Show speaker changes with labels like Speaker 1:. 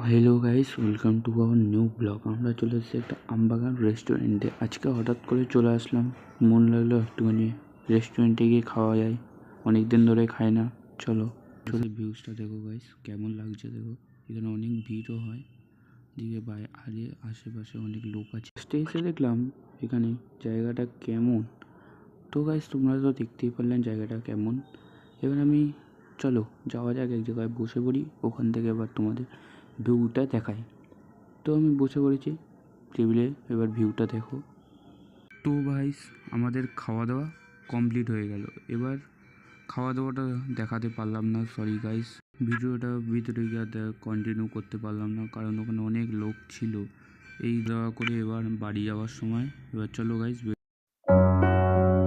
Speaker 1: Hello guys, welcome to our new blog. আমরা চলে এসেছি একটা আমবাগান রেস্টুরেন্টে। আজকে হঠাৎ করে চলে আসলাম, মন লাগলো একটুখানি রেস্টুরেন্টে গিয়ে খাওয়া যায়, অনেক দিন ধরে খাই না। চলো চলে ভিউজটা দেখো গাইস, কেমন লাগছে দেখো। এখানে অনেক ভিড়ও হয়, দিকে আরে আশেপাশে অনেক লোক আছে। স্টেজে দেখলাম এখানে জায়গাটা কেমন। তো গাইস তোমরা তো দেখতেই পারলেন জায়গাটা কেমন। এবার আমি চলো যাওয়া যাক, এক জায়গায় বসে পড়ি, ওখান থেকে এবার তোমাদের ভিউটা দেখাই। তো আমি বসে পড়েছি টেবিলে, এবার ভিউটা দেখো। তো গাইস আমাদের খাওয়া দাওয়া কমপ্লিট হয়ে গেল। এবার খাওয়া দাওয়াটা দেখাতে পারলাম না, সরি গাইস। ভিডিওটা ভিতরে গিয়ে কন্টিনিউ করতে পারলাম না, কারণ ওখানে অনেক লোক ছিল। এই দেওয়া করে এবার বাড়ি যাওয়ার সময়। এবার চলো গাইস।